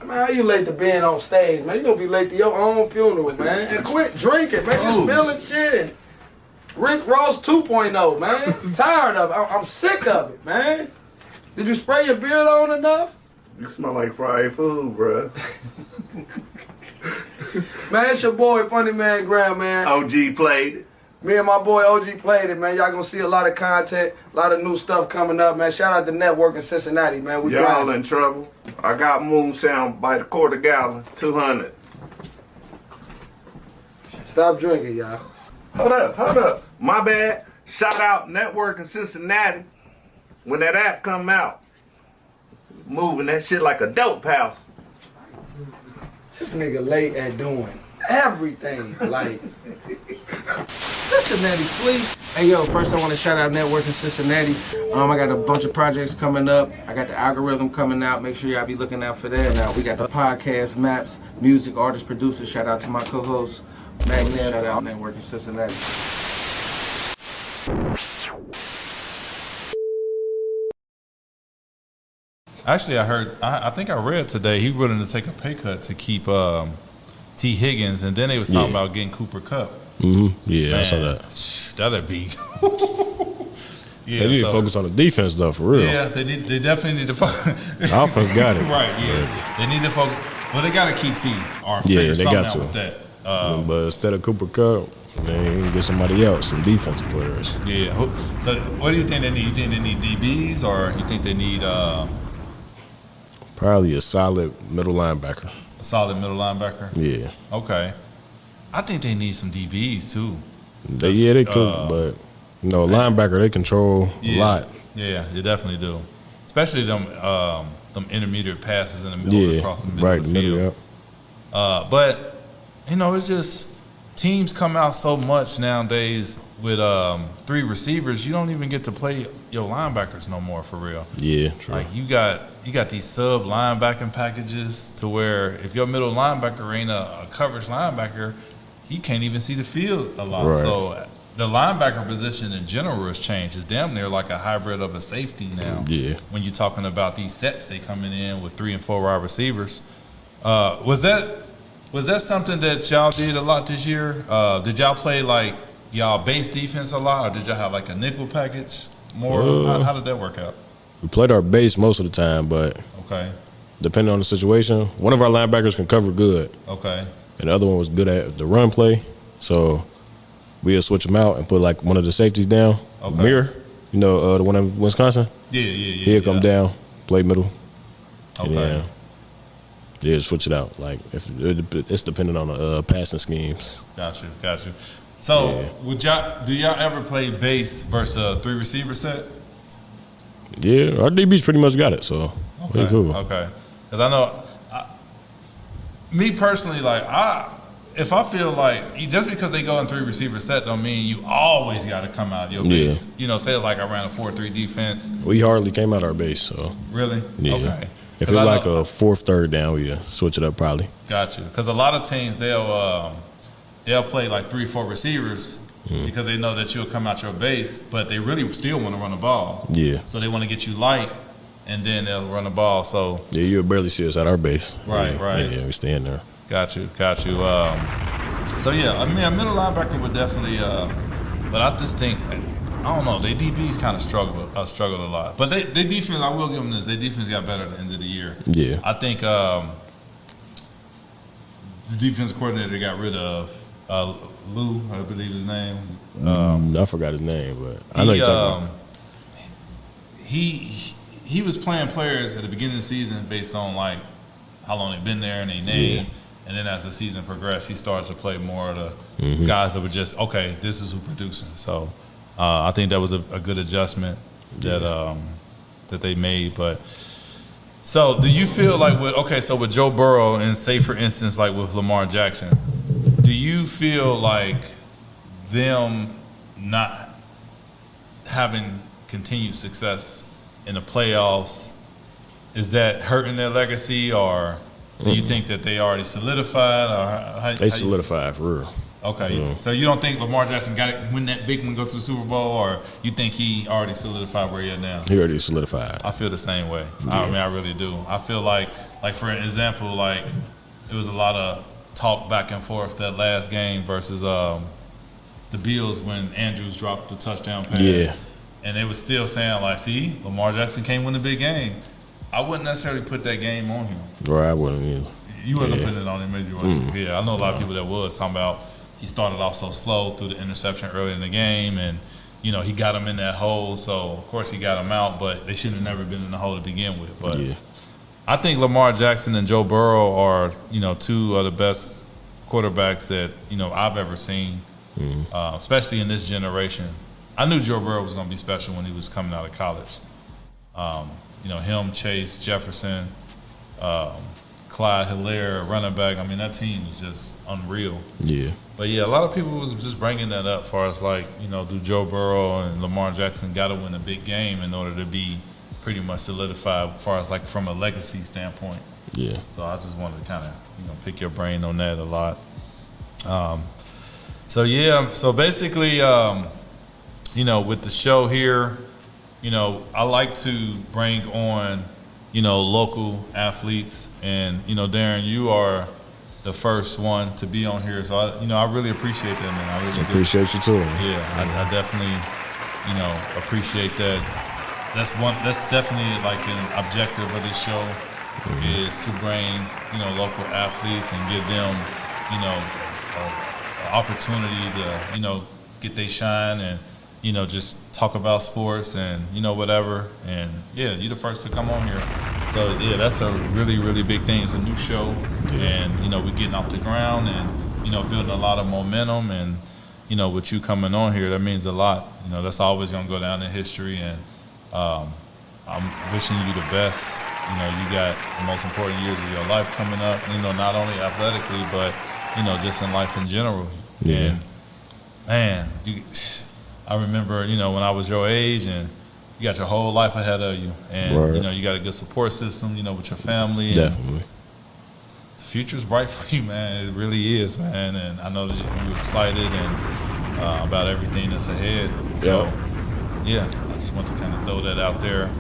Man, how you late to being on stage, man? You gonna be late to your own funeral, man. And quit drinking, man. You spilling shit and Rick Ross 2.0, man. I'm tired of it. I'm sick of it, man. Did you spray your beard on enough? You smell like fried food, bruh. Man, it's your boy, Funny Man Graham, man. OG played it. Me and my boy OG played it, man. Y'all gonna see a lot of content, a lot of new stuff coming up, man. Shout out to Network in Cincinnati, man. We Y'all grinding. in trouble. I got moonshine by the quarter gallon, 200. Stop drinking, y'all. Hold up. My bad. Shout out Network in Cincinnati. When that app come out, moving that shit like a dope house. This nigga late at doing everything. Like, Cincinnati sweet. Hey, yo, first I want to shout out Network in Cincinnati. I got a bunch of projects coming up. I got the algorithm coming out. Make sure y'all be looking out for that. Now, we got the podcast, maps, music, artists, producers. Shout out to my co-host, Magnet. Shout out Network in Cincinnati. Actually, I think I read today he willing to take a pay cut to keep T. Higgins, and then they was talking about getting Cooper Kupp. Yeah, Man, I saw that. That'd be. Yeah, they need to focus on the defense, though, for real. Yeah, they definitely need to focus. The offense got it. Right, yeah. They need to focus. Well, they got to keep T or Yeah, figure they something got out to. with that. But instead of Cooper Kupp, they can get somebody else, some defensive players. Yeah. So what do you think they need? You think they need DBs or you think they need Probably a solid middle linebacker. a solid middle linebacker? Yeah. Okay. I think they need some DBs too. They could, but a linebacker, they control a lot. Yeah, they definitely do. Especially them intermediate passes in the middle across the middle of the field. But it's just teams come out so much nowadays with 3 receivers. You don't even get to play your linebackers no more for real. Yeah, true. Like you got these sub linebacking packages to where if your middle linebacker ain't a coverage linebacker, he can't even see the field a lot. Right. So the linebacker position in general has changed. It's damn near like a hybrid of a safety now. Yeah. When When you're talking about these sets, they coming in with 3 and 4 wide receivers. Was that something that y'all did a lot this year? Did y'all play like y'all base defense a lot, or did y'all have like a nickel package more? How did that work out? we played our base most of the time, but Okay. depending on the situation, one of our linebackers can cover good, Okay. and the other one was good at the run play. So we'll switch them out and put like one of the safeties down. Okay. Mir, the one in Wisconsin. Yeah. He'll come down, play middle. Okay. And then, switch it out. Like if it's dependent on the passing schemes. Got you. So do y'all ever play base versus a 3 receiver set? Yeah, our DB's pretty much got it. So pretty cool. Okay. Because I know, me personally, like if I feel like just because they go in 3 receiver set don't mean you always got to come out your base. Say like I ran a 4-3 defense. We hardly came out our base. So Really? yeah. Okay. If it's like a 4th, 3rd down, we switch it up probably. Got you. Because a lot of teams they'll play like 3-4 receivers because they know that you'll come out your base, but they really still want to run the ball. Yeah. So they want to get you light, and then they'll run the ball. So Yeah, you'll barely see us at our base. Right. Yeah, we stay in there. got you. So yeah, I mean a middle linebacker would definitely. But I just think I don't know. Their DBs kind of struggled a lot, but their defense. I will give them this. Their defense got better at the end of the year. Yeah. I think the defense coordinator got rid of Lou, I believe his name. I forgot his name, but I know you're talking about. He was playing players at the beginning of the season based on like how long they've been there and their name. Yeah. And then as the season progressed, he started to play more of the guys that were just, okay, this is who producing. So I think that was a good adjustment that they made. But so do you feel like with Joe Burrow and say for instance like with Lamar Jackson, do you feel like them not having continued success in the playoffs, is that hurting their legacy, or do you think that they already solidified? Or they solidified for real. Okay, so you don't think Lamar Jackson got it, win that big one, go to the Super Bowl, or you think he already solidified where he is now? He already solidified. I feel the same way. Yeah. I mean, I really do. I feel like for an example, like there was a lot of talk back and forth that last game versus the Bills when Andrews dropped the touchdown pass. Yeah. And they were still saying, like, see, Lamar Jackson can't win a big game. I wouldn't necessarily put that game on him. Right, I wouldn't either. You wasn't putting it on him, maybe you wasn't. Yeah, I know a lot of people that was talking about he started off so slow through the interception early in the game, and, you know, he got him in that hole, so, of course, he got him out, but they should have never been in the hole to begin with. But I think Lamar Jackson and Joe Burrow are, you know, two of the best quarterbacks that, you know, I've ever seen, especially in this generation. I knew Joe Burrow was going to be special when he was coming out of college. You know, him, Chase, Jefferson, Clyde Hilaire, running back. I mean, that team was just unreal. Yeah. But, yeah, a lot of people was just bringing that up as far as, like, you know, do Joe Burrow and Lamar Jackson got to win a big game in order to be pretty much solidified as far as, like, from a legacy standpoint. Yeah. So I just wanted to kind of, you know, pick your brain on that a lot. So basically, you know, with the show here, you know, I like to bring on, you know, local athletes. And, you know, Darren, you are the first one to be on here. So, I really appreciate that, man. I really appreciate you, too. Yeah, I definitely, you know, appreciate that. That's definitely like an objective of this show is to bring, you know, local athletes and give them, you know, an opportunity to, you know, get their shine and, you know, just talk about sports and, you know, whatever. And, yeah, you're the first to come on here. So, yeah, that's a really, really big thing. It's a new show. And, you know, we're getting off the ground and, you know, building a lot of momentum. And, you know, with you coming on here, that means a lot. You know, that's always going to go down in history. And I'm wishing you the best. You know, you got the most important years of your life coming up, you know, not only athletically, but, you know, just in life in general. Yeah. And, man, I remember, you know, when I was your age and you got your whole life ahead of you. And, you know, you got a good support system, you know, with your family. Definitely. The future's bright for you, man. It really is, man. And I know that you're excited and about everything that's ahead. So, yeah, I just want to kind of throw that out there.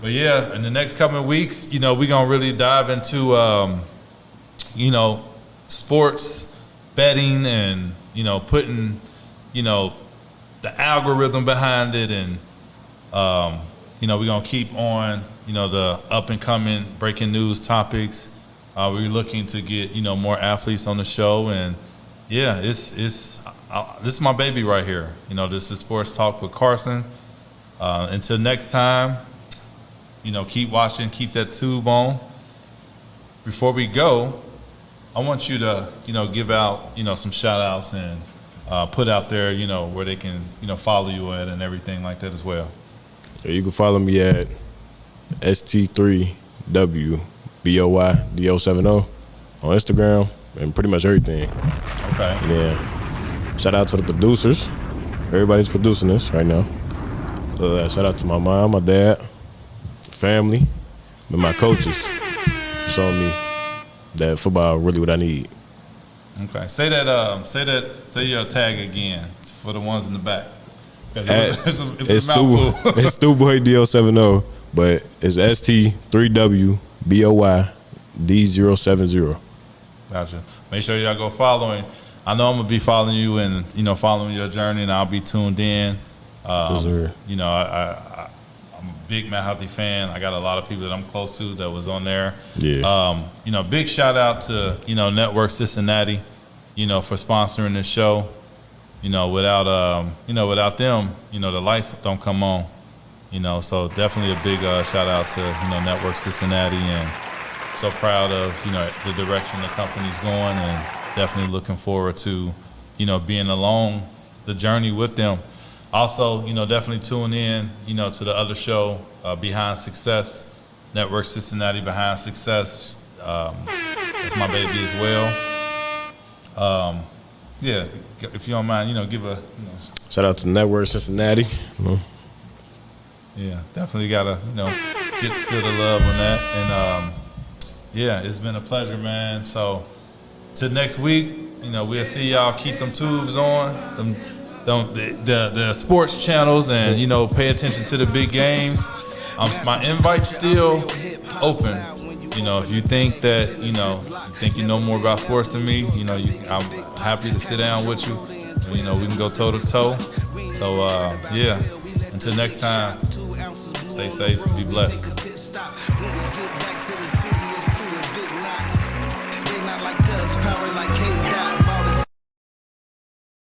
But, yeah, in the next coming weeks, you know, we're going to really dive into, you know, sports, betting, and, you know, putting, you know, the algorithm behind it. And, you know, we're going to keep on, you know, the up-and-coming breaking news topics. We're looking to get, you know, more athletes on the show. And, yeah, this is my baby right here. You know, this is Sports Talk with Carson. Until next time, you know, keep watching, keep that tube on. Before we go, I want you to, you know, give out, you know, some shout outs and put out there, you know, where they can, you know, follow you at and everything like that as well. You can follow me at ST3WBOYDO70 on Instagram and pretty much everything. Okay. Yeah. Shout out to the producers. Everybody's producing this right now. Shout out to my mom, my dad, family, and my coaches for showing me that football really what I need. Okay. Say your tag again for the ones in the back. It's StewardDO70, but it's ST3WBOYD070. Gotcha. Make sure y'all go following. I know I'm gonna be following you and, you know, following your journey, and I'll be tuned in. You know, I'm a big Matt Healthy fan. I got a lot of people that I'm close to that was on there. Yeah. You know, big shout out to, you know, Network Cincinnati, you know, for sponsoring this show. You know, without them, you know, the lights don't come on. You know, so definitely a big shout out to, you know, Network Cincinnati, and so proud of, you know, the direction the company's going, and definitely looking forward to, you know, being along the journey with them. Also, you know, definitely tune in, you know, to the other show, Behind Success, Network Cincinnati Behind Success. It's my baby as well. Yeah, if you don't mind, you know, give a, you know. Shout out to Network Cincinnati. Yeah, definitely gotta, you know, feel the love on that. And yeah, it's been a pleasure, man. So till next week, you know, we'll see y'all. Keep them tubes on, the sports channels, and, you know, pay attention to the big games. My invite's still open. You know, if you think that, you know more about sports than me, you know, I'm happy to sit down with you. And, you know, we can go toe to toe. So yeah, until next time, stay safe and be blessed. Power like